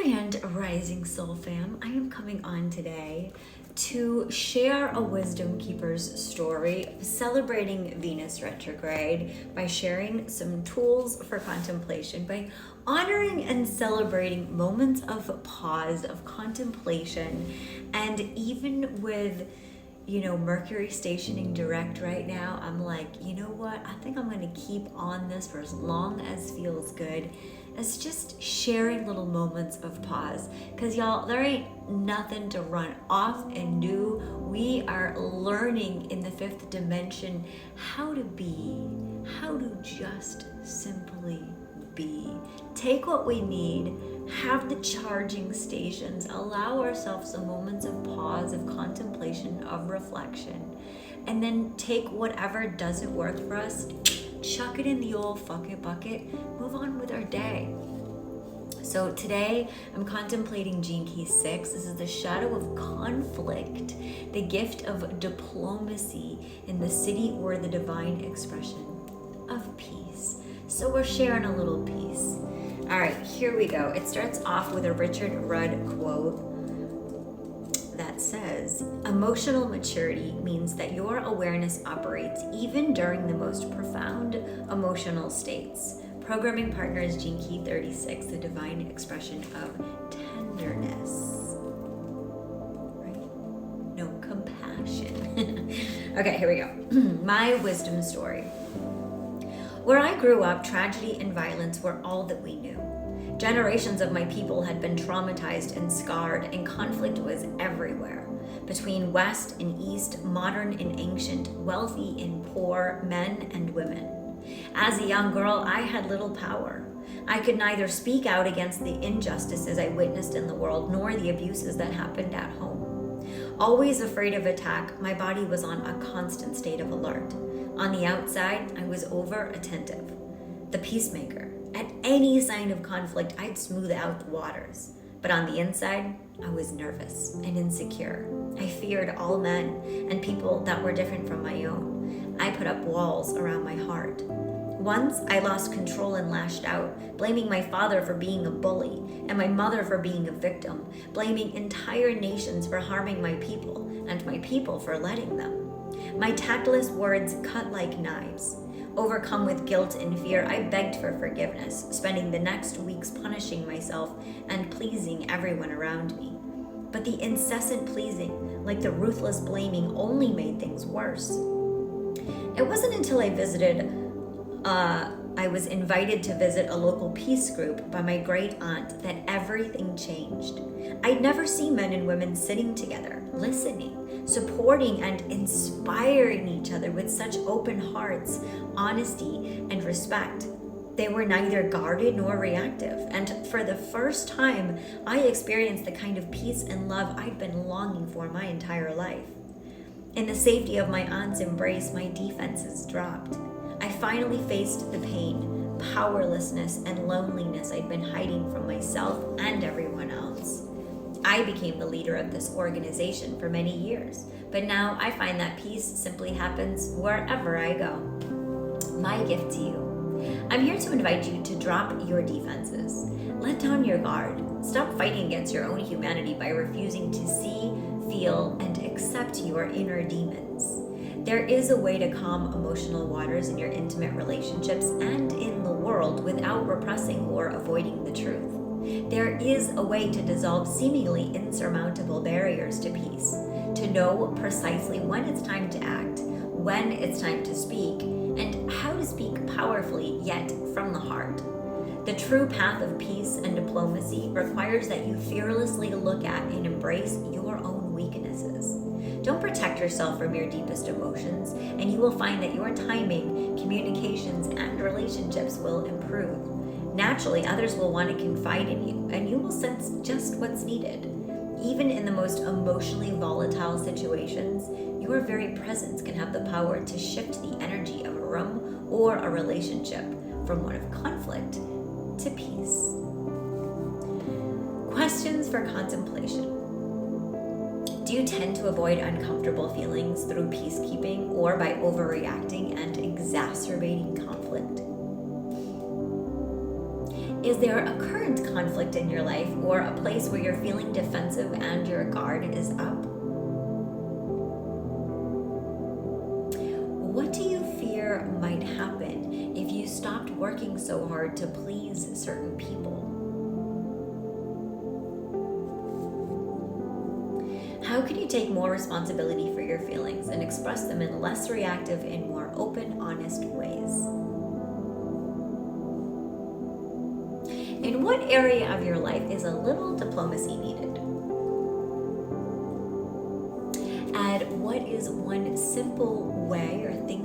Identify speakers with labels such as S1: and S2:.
S1: Grand Rising Soul Fam, I am coming on today to share a Wisdom Keeper's story celebrating Venus retrograde by sharing some tools for contemplation, by honoring and celebrating moments of pause, of contemplation, and even with Mercury stationing direct right now, I'm like, you know what? I think I'm going to keep on this for as long as feels good, as just sharing little moments of pause. Because y'all, there ain't nothing to run off and do. We are learning in the fifth dimension how to be, how to just simply be. Take what we need, have the charging stations, allow ourselves some moments of pause, of contemplation, of reflection, and then take whatever doesn't work for us, chuck it in the old fuck it bucket, move on with our day. So today I'm contemplating Gene Key 6. This is the shadow of conflict, the gift of diplomacy in the city or the divine expression of peace. So we're sharing a little piece. All right, here we go. It starts off with a Richard Rudd quote that says, emotional maturity means that your awareness operates even during the most profound emotional states. Programming partner is Gene Key 36, the divine expression of tenderness. Right? No, compassion. Okay, here we go. My wisdom story. Where I grew up, tragedy and violence were all that we knew. Generations of my people had been traumatized and scarred, and conflict was everywhere. Between West and East, modern and ancient, wealthy and poor, men and women. As a young girl, I had little power. I could neither speak out against the injustices I witnessed in the world, nor the abuses that happened at home. Always afraid of attack, my body was on a constant state of alert. On the outside, I was over-attentive, the peacemaker. At any sign of conflict, I'd smooth out the waters. But on the inside, I was nervous and insecure. I feared all men and people that were different from my own. I put up walls around my heart. Once, I lost control and lashed out, blaming my father for being a bully and my mother for being a victim, blaming entire nations for harming my people and my people for letting them. My tactless words cut like knives. Overcome with guilt and fear, I begged for forgiveness, spending the next weeks punishing myself and pleasing everyone around me. But the incessant pleasing, like the ruthless blaming, only made things worse. It wasn't until I was invited to visit a local peace group by my great aunt that everything changed. I'd never seen men and women sitting together, listening, supporting and inspiring each other with such open hearts, honesty, and respect. They were neither guarded nor reactive, and for the first time, I experienced the kind of peace and love I'd been longing for my entire life. In the safety of my aunt's embrace, my defenses dropped. I finally faced the pain, powerlessness, and loneliness I'd been hiding from myself and everyone else. I became the leader of this organization for many years, but now I find that peace simply happens wherever I go. My gift to you. I'm here to invite you to drop your defenses. Let down your guard. Stop fighting against your own humanity by refusing to see, feel, and accept your inner demons. There is a way to calm emotional waters in your intimate relationships and in the world without repressing or avoiding the truth. There is a way to dissolve seemingly insurmountable barriers to peace, to know precisely when it's time to act, when it's time to speak, and how to speak powerfully yet from the heart. The true path of peace and diplomacy requires that you fearlessly look at and embrace your own weaknesses. Don't protect yourself from your deepest emotions, and you will find that your timing, communications, and relationships will improve. Naturally, others will want to confide in you, and you will sense just what's needed. Even in the most emotionally volatile situations, your very presence can have the power to shift the energy of a room or a relationship from one of conflict to peace. Questions for contemplation. Do you tend to avoid uncomfortable feelings through peacekeeping or by overreacting and exacerbating conflict? Is there a current conflict in your life or a place where you're feeling defensive and your guard is up? What do you fear might happen if you stopped working so hard to please certain people? How can you take more responsibility for your feelings and express them in less reactive and more open, honest ways? In what area of your life is a little diplomacy needed? Add what is one simple way or thing